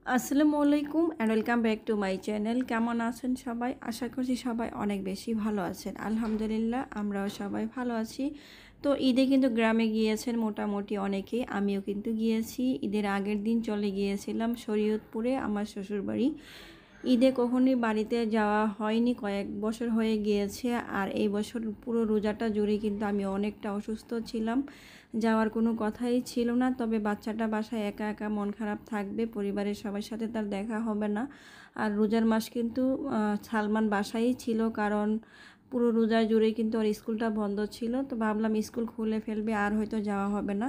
আসসালামু আলাইকুম and welcome back to my channel. কেমন আছেন সবাই? আশা করছি সবাই অনেক বেশি ভালো আছেন। আলহামদুলিল্লাহ আমরাও সবাই ভালো আছি। তো ঈদে কিন্তু গ্রামে গিয়েছেন মোটামুটি অনেকেই, আমিও কিন্তু গিয়েছি। ঈদের আগের দিন চলে গিয়েছিলাম শরীয়তপুরে আমার শ্বশুরবাড়ি। ঈদে কখনোই বাড়িতে যাওয়া হয়নি, কয়েক বছর হয়ে গিয়েছে। আর এই বছর পুরো রোজাটা জুড়ে কিন্তু আমি অনেকটা অসুস্থ ছিলাম, যাওয়ার কোনো কথাই ছিল না। তবে বাচ্চাটা বাসায় একা একা মন খারাপ থাকবে, পরিবারের সবার সাথে তার দেখা হবে না। আর রোজার মাস কিন্তু সালমান বাসায়ই ছিল, কারণ পুরো রোজা জুড়ে কিন্তু ওর স্কুলটা বন্ধ ছিল। তো ভাবলাম স্কুল খুলে ফেলবে, আর হয়তো যাওয়া হবে না।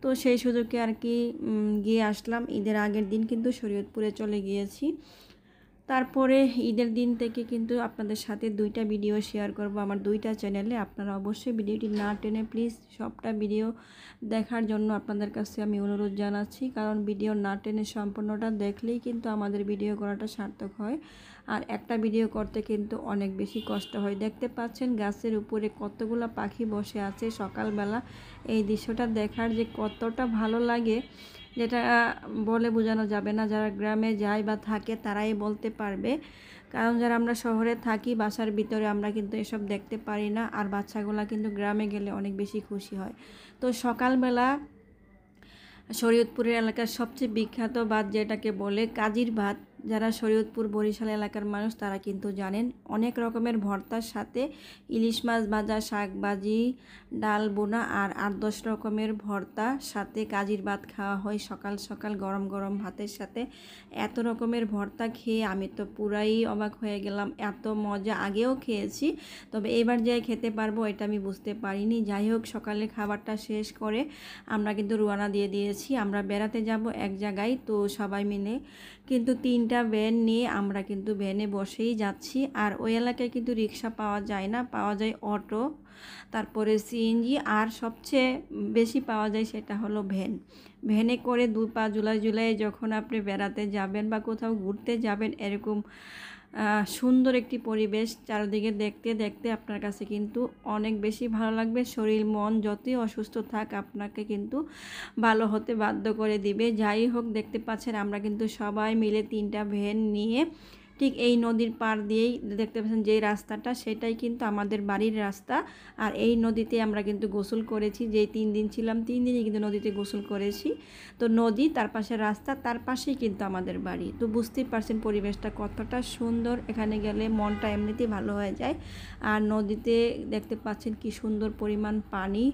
তো সেই সুযোগে আর কি গিয়ে আসলাম। ঈদের আগের দিন কিন্তু শরীয়তপুরে চলে গিয়েছি। তারপরে ঈদের দিন থেকে কিন্তু আপনাদের সাথে দুইটা ভিডিও শেয়ার করব আমার দুইটা চ্যানেলে। আপনারা অবশ্যই ভিডিওটি না টেনে প্লিজ সবটা ভিডিও দেখার জন্য আপনাদের কাছে আমি অনুরোধ জানাচ্ছি, কারণ ভিডিও না টেনে সম্পূর্ণটা দেখলেই কিন্তু আমাদের ভিডিও করাটা সার্থক হয়। আর একটা ভিডিও করতে কিন্তু অনেক বেশি কষ্ট হয়। দেখতে পাচ্ছেন গাছের উপরে কতগুলো পাখি বসে আছে সকালবেলা। এই দৃশ্যটা দেখার যে কতটা ভালো লাগে, যেটা বলে বোঝানো যাবে না। যারা গ্রামে যায় বা থাকে তারাই বলতে পারবে, কারণ যারা আমরা শহরে থাকি বাসার ভিতরে আমরা কিন্তু এসব দেখতে পারি না। আর বাচ্চাগুলা কিন্তু গ্রামে গেলে অনেক বেশি খুশি হয়। তো সকালবেলা শরীয়তপুরের এলাকার সবচেয়ে বিখ্যাত ভাত যেটাকে বলে কাজির ভাত, যারা শরীয়তপুর বরিশাল এলাকার মানুষ তারা কিন্তু জানেন। অনেক রকমের ভর্তার সাথে ইলিশ মাছ ভাজা, শাক ভাজি, ডাল বোনা আর ৮-১০ রকমের ভর্তা সাথে কাজির ভাত খাওয়া হয় সকাল সকাল গরম গরম ভাতের সাথে। এত রকমের ভর্তা খেয়ে আমি তো পুরাই অবাক হয়ে গেলাম। এত মজা আগেও খেয়েছি, তবে এবার যে খেতে পারবো এটা আমি বুঝতে পারিনি। যাই হোক, সকালে খাবারটা শেষ করে আমরা কিন্তু রওনা দিয়ে দিয়েছি। আমরা বেড়াতে যাব এক জায়গায়, তো সবাই মিলে কিন্তু 3টা ভ্যান নিয়ে আমরা কিন্তু ভ্যানে বসেই যাচ্ছি। আর ওই এলাকায় কিন্তু রিক্সা পাওয়া যায় না, পাওয়া যায় অটো, তারপরে সিএনজি, আর সবচেয়ে বেশি পাওয়া যায় সেটা হলো ভ্যান। ভ্যানে করে 2 পা জুলাই জুলাই যখন আপনি বেড়াতে যাবেন বা কোথাও ঘুরতে যাবেন, এরকম সুন্দর একটি পরিবেশ চারিদিকে দেখতে দেখতে আপনার কাছে কিন্তু অনেক বেশি ভালো লাগবে। শরীর মন যতই অসুস্থ থাক আপনাকে কিন্তু ভালো হতে বাধ্য করে দিবে। যাই হোক, দেখতে পাচ্ছেন আমরা কিন্তু সবাই মিলে 3টা ভ্যান নিয়ে ঠিক এই নদীর পাড় দিয়েই, দেখতে পাচ্ছেন যে রাস্তাটা সেটাই কিন্তু আমাদের বাড়ির রাস্তা। আর এই নদীতে আমরা কিন্তু গোসল করেছি, যেই 3 দিন ছিলাম 3 দিনই কিন্তু নদীতে গোসল করেছি। তো নদী, তার পাশে রাস্তা, তার পাশেই কিন্তু আমাদের বাড়ি। তো বুঝতেই পারছেন পরিবেশটা কতটা সুন্দর, এখানে গেলে মনটা এমনিতেই ভালো হয়ে যায়। আর নদীতে দেখতে পাচ্ছেন কি সুন্দর পরিমাণ পানি,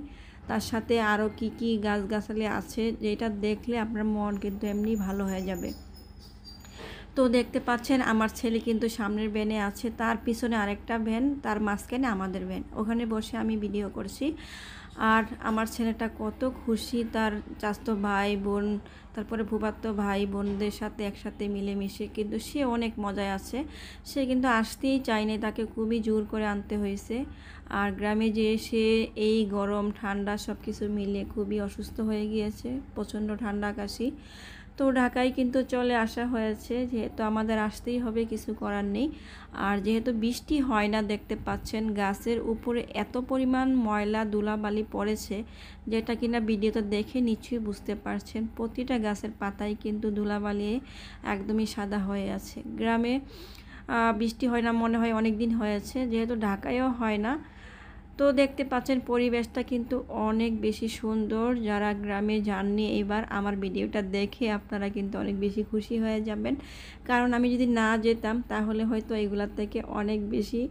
তার সাথে আরও কি কি গাছগাছালি আছে, যেটা দেখলে আপনার মন কিন্তু এমনি ভালো হয়ে যাবে। তো দেখতে পাচ্ছেন আমার ছেলে কিন্তু সামনের ভ্যানে আছে, তার পিছনে আরেকটা ভ্যান, তার মাঝখানে আমাদের ভ্যান। ওখানে বসে আমি ভিডিও করছি। আর আমার ছেলেটা কত খুশি, তার চাচাতো ভাই বোন, তারপরে ফুফাতো ভাই বোনদের সাথে একসাথে মিলেমিশে কিন্তু সে অনেক মজায় আছে। সে কিন্তু আসতেই চায়নি, তাকে খুবই জোর করে আনতে হয়েছে। আর গ্রামে যে সে এই গরম ঠান্ডা সব কিছু মিলে খুবই অসুস্থ হয়ে গিয়েছে, প্রচণ্ড ঠান্ডা কাশি। তো ঢাকায় কিন্তু চলে আসা হয়েছে, যেহেতু আমাদের আসতেই হবে, কিছু করার নেই। আর যেহেতু বৃষ্টি হয় না, দেখতে পাচ্ছেন গাছের উপরে এত পরিমাণ ময়লা ধুলাবালি পড়েছে, যেটা কিনা ভিডিওতে দেখে নিশ্চয়ই বুঝতে পারছেন। প্রতিটা গাছের পাতাই কিন্তু ধুলাবালি একদমই সাদা হয়ে আছে। গ্রামে বৃষ্টি হয় না মনে হয় অনেক দিন হয়েছে, যেহেতু ঢাকায়ও হয় না। তো দেখতে পাচ্ছেন পরিবেশটা কিন্তু অনেক বেশি সুন্দর। যারা গ্রামে যাননি এবার আমার ভিডিওটা দেখে আপনারা কিন্তু অনেক বেশি খুশি হয়ে যাবেন, কারণ আমি যদি না যেতাম তাহলে হয়তো এগুলার থেকে অনেক বেশি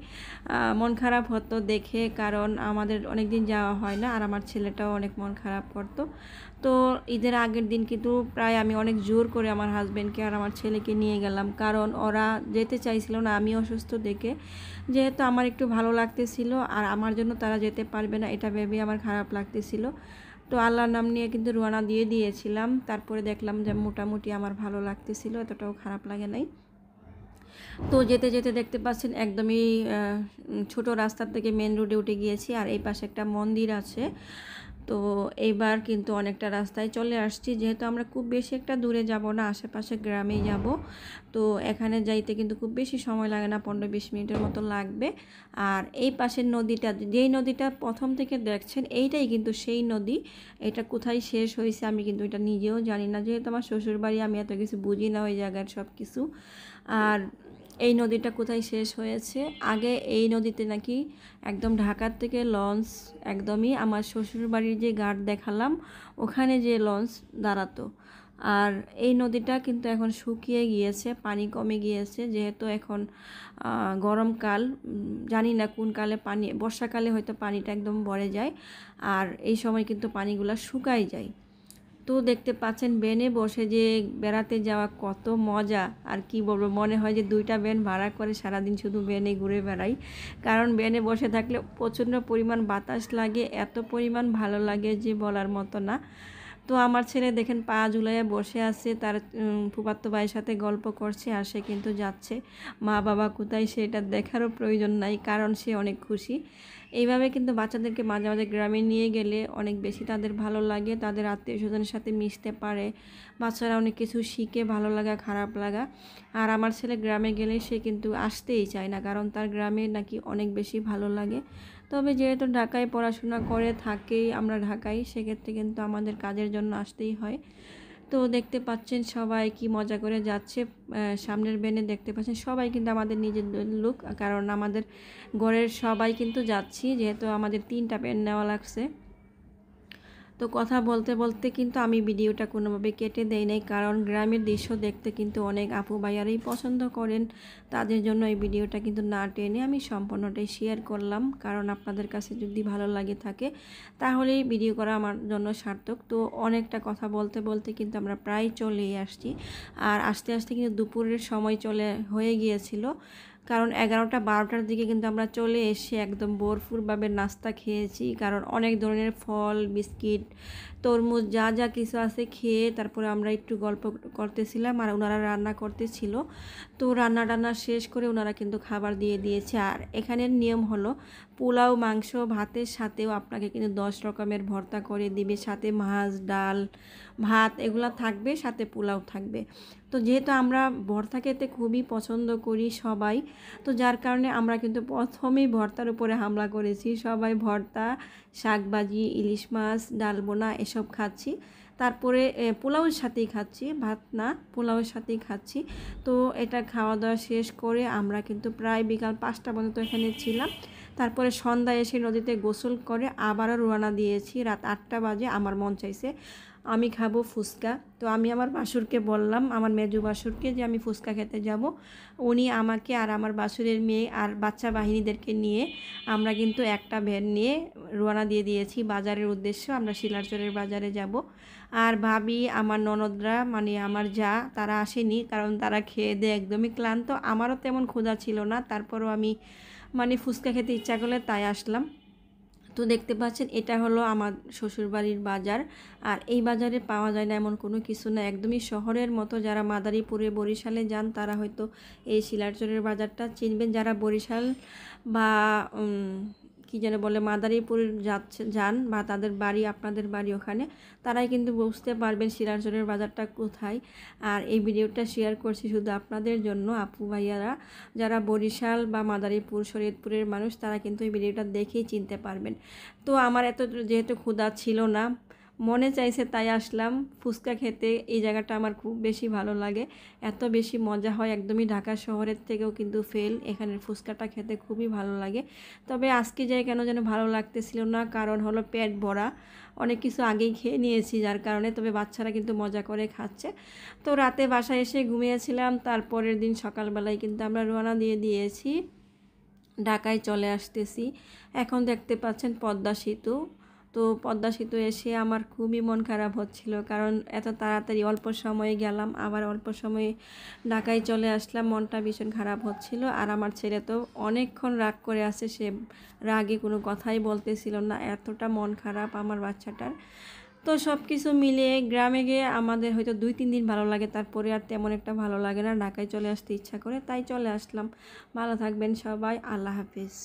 মন খারাপ হতো দেখে, কারণ আমাদের অনেক দিন যাওয়া হয় না। আর আমার ছেলেটাও অনেক মন খারাপ করতো। তো ঈদের আগের দিন কিন্তু প্রায় আমি অনেক জোর করে আমার হাজব্যান্ডকে আর আমার ছেলেকে নিয়ে গেলাম, কারণ ওরা যেতে চাইছিল না আমি অসুস্থ দেখে। যেহেতু আমার একটু ভালো লাগতেছিল আর আমার জন্য তারা যেতে পারবে না এটা ভেবে আমার খারাপ লাগতেছিল। তো আল্লাহর নাম নিয়ে কিন্তু রওনা দিয়ে দিয়েছিলাম। তারপরে দেখলাম যে মোটামুটি আমার ভালো লাগতেছিল, এতটাও খারাপ লাগে নাই। তো যেতে যেতে দেখতে পাচ্ছেন একদমই ছোট রাস্তা থেকে মেন রোডে উঠে গিয়েছি। আর এই পাশে একটা মন্দির আছে। তো এইবার কিন্তু অনেকটা রাস্তায় চলে আসছি, যেহেতু আমরা খুব বেশি একটা দূরে যাব না, আশেপাশে গ্রামেই যাব। তো এখানে যাইতে কিন্তু খুব বেশি সময় লাগে না, 15-20 মিনিটের মতো লাগবে। আর এই পাশের নদীটা, যেই নদীটা প্রথম থেকে দেখছেন, এইটাই কিন্তু সেই নদী। এটা কোথায় শেষ হয়েছে আমি কিন্তু এটা নিজেও জানি না, যেহেতু আমার শ্বশুরবাড়ি, আমি এত কিছু বুঝি না ওই জায়গার সব কিছু। আর এই নদীটা কোথায় শেষ হয়েছে, আগে এই নদীতে নাকি একদম ঢাকার থেকে লঞ্চ, একদমই আমার শ্বশুরবাড়ির যে ঘাট দেখালাম ওখানে যে লঞ্চ দাঁড়াতো। আর এই নদীটা কিন্তু এখন শুকিয়ে গিয়েছে, পানি কমে গিয়েছে, যেহেতু এখন গরমকাল, জানি না কোন কালে পানি, বর্ষাকালে হয়তো পানিটা একদম ভরে যায়, আর এই সময় কিন্তু পানিগুলো শুকাই যায়। তো দেখতে পাচ্ছেন ভ্যানে বসে যে বেড়াতে যাওয়া কত মজা, আর কি বলবো, মনে হয় যে 2টা ভ্যান ভাড়া করে সারাদিন শুধু ভ্যানে ঘুরে বেড়াই। কারণ ভ্যানে বসে থাকলে প্রচণ্ড পরিমাণ বাতাস লাগে, এত পরিমাণ ভালো লাগে যে বলার মতো না। তো আমার ছেলে দেখেন পা ঝুলাইয়া বসে আছে, তার ফুফাতো ভাইয়ের সাথে গল্প করছে, আর সে কিন্তু যাচ্ছে। মা বাবা কোথায় সেটা দেখারও প্রয়োজন নাই, কারণ সে অনেক খুশি। এইভাবে কিন্তু বাচ্চাদেরকে মাঝে মাঝে গ্রামে নিয়ে গেলে অনেক বেশি তাদের ভালো লাগে, তাদের আত্মীয় স্বজনের সাথে মিশতে পারে, বাচ্চারা অনেক কিছু শিখে, ভালো লাগা খারাপ লাগা। আর আমার ছেলে গ্রামে গেলে সে কিন্তু আসতেই চায় না, কারণ তার গ্রামে নাকি অনেক বেশি ভালো লাগে। তবে যেহেতু ঢাকায় পড়াশোনা করে থাকেই আমরা ঢাকায়, সেক্ষেত্রে কিন্তু আমাদের কাজের জন্য আসতেই হয়। তো দেখতে পাচ্ছেন সবাই কি মজা করে যাচ্ছে, সামনের বেনে দেখতে পাচ্ছেন সবাই কিন্তু আমাদের নিজেদের লোক, কারণ আমাদের ঘরের সবাই কিন্তু যাচ্ছি, যেহেতু আমাদের 3টা পেন নেওয়া লাগছে। তো কথা বলতে বলতে কিন্তু আমি ভিডিওটা কোনোভাবে কেটে দেই নাই, কারণ গ্রামের দৃশ্য দেখতে কিন্তু অনেক আপু ভাইয়ারাই পছন্দ করেন, তাদের জন্য এই ভিডিওটা কিন্তু না টেনে আমি সম্পূর্ণটাই শেয়ার করলাম, কারণ আপনাদের কাছে যদি ভালো লাগে থাকে তাহলেই ভিডিও করা আমার জন্য সার্থক। তো অনেকটা কথা বলতে বলতে কিন্তু আমরা প্রায় চলেই আসছি, আর আস্তে আস্তে কিন্তু দুপুরের সময় হয়ে গিয়েছিল, কারণ 11টা-12টার দিকে কিন্তু আমরা চলে এসে একদম ভরপুরভাবে নাস্তা খেয়েছি, কারণ অনেক ধরনের ফল, বিস্কিট, তরমুজ, যা যা কিছু আছে খেয়ে তারপরে আমরা একটু গল্প করতেছিলাম, আর ওনারা রান্না করতেছিল। তো রান্না টান্না শেষ করে ওনারা কিন্তু খাবার দিয়ে দিয়েছে। আর এখানের নিয়ম হলো পোলাও, মাংস, ভাতের সাথেও আপনাকে কিন্তু 10 রকমের ভর্তা করে দিবে, সাথে মাছ, ডাল, ভাত এগুলো থাকবে, সাথে পোলাও থাকবে। তো যেহেতু আমরা ভর্তা খেতে খুবই পছন্দ করি সবাই, তো যার কারণে আমরা কিন্তু প্রথমেই ভর্তার উপরে হামলা করেছি, সবাই ভর্তা, শাকভাজি, ইলিশ মাছ, ডালবোনা এসব খাচ্ছি, তারপরে পোলাওয়ের সাথেই খাচ্ছি, ভাত না পোলাওয়ের সাথেই খাচ্ছি। তো এটা খাওয়া দাওয়া শেষ করে আমরা কিন্তু প্রায় বিকাল 5টা পর্যন্ত এখানে ছিলাম, তারপরে সন্ধ্যায় এসে নদীতে গোসল করে আবারও রওনা দিয়েছি। রাত 8টা বাজে, আমার মন চাইছে আমি খাবো ফুচকা। তো আমি আমার বাসুরকে বললাম, আমার মেজু বাসুরকে, যে আমি ফুচকা খেতে যাব। উনি আমাকে আর আমার বাসুরের মেয়ে আর বাচ্চা বাহিনীদেরকে নিয়ে আমরা কিন্তু একটা ভ্যান নিয়ে রওনা দিয়ে দিয়েছি বাজারের উদ্দেশ্যে, আমরা শিলারচরের বাজারে যাব। আর ভাবি, আমার ননদরা, মানে আমার যা, তারা আসেনি, কারণ তারা খেয়ে দিয়ে একদমই ক্লান্ত, আমারও তেমন ক্ষুধা ছিল না, তারপরও আমি মানে ফুচকা খেতে ইচ্ছা করলে তাই আসলাম। তো দেখতে পাচ্ছেন এটা হলো আমার শ্বশুরবাড়ির বাজার, আর এই বাজারে পাওয়া যায় না এমন কোনো কিছু না, একদমই শহরের মতো। যারা মাদারীপুরে, বরিশালে যান তারা হয়তো এই শিলারচরের বাজারটা চিনবেন, যারা বরিশাল বা কি যেন বলে মাদারীপুর যান, বা তাদের বাড়ি, আপনাদের বাড়ি ওখানে, তারাই কিন্তু বুঝতে পারবেন শিলারচরের বাজারটা কোথায়। আর এই ভিডিওটা শেয়ার করছি শুধু আপনাদের জন্য, আপু ভাইয়ারা যারা বরিশাল বা মাদারীপুর, শরীয়তপুরের মানুষ, তারা কিন্তু এই ভিডিওটা দেখেই চিনতে পারবেন। তো আমার এত যেহেতু ক্ষুধা ছিল না, মনে চাইছে তাই আসলাম ফুচকা খেতে। এই জায়গাটা আমার খুব বেশি ভালো লাগে, এত বেশি মজা হয়, একদমই ঢাকা শহরের থেকেও কিন্তু ফেল, এখানের ফুচকাটা খেতে খুবই ভালো লাগে। তবে আজকে যাই কেন যেন ভালো লাগতেছিল না, কারণ হলো পেট ভরা, অনেক কিছু আগেই খেয়ে নিয়েছি যার কারণে। তবে বাচ্চারা কিন্তু মজা করে খাচ্ছে। তো রাতে বাসায় এসে ঘুমিয়েছিলাম, তারপরের দিন সকালবেলায় কিন্তু আমরা রওনা দিয়ে দিয়েছি, ঢাকায় চলে আসতেছি। এখন দেখতে পাচ্ছেন পদ্মা সেতু। তো পদ্মা সেতু এসে আমার খুবই মন খারাপ হচ্ছিল, কারণ এত তাড়াতাড়ি অল্প সময়ে গেলাম, আবার অল্প সময়ে ঢাকায় চলে আসলাম, মনটা ভীষণ খারাপ হচ্ছিল। আর আমার ছেলে তো অনেকক্ষণ রাগ করে আছে, সে রাগে কোনো কথাই বলতেছিল না, এতটা মন খারাপ আমার বাচ্চাটার। তো সব কিছু মিলিয়ে গ্রামে গিয়ে আমাদের হয়তো 2-3 দিন ভালো লাগে, তারপরে আর তেমন একটা ভালো লাগে না, ঢাকায় চলে আসতে ইচ্ছা করে, তাই চলে আসলাম। ভালো থাকবেন সবাই, আল্লাহ হাফিজ।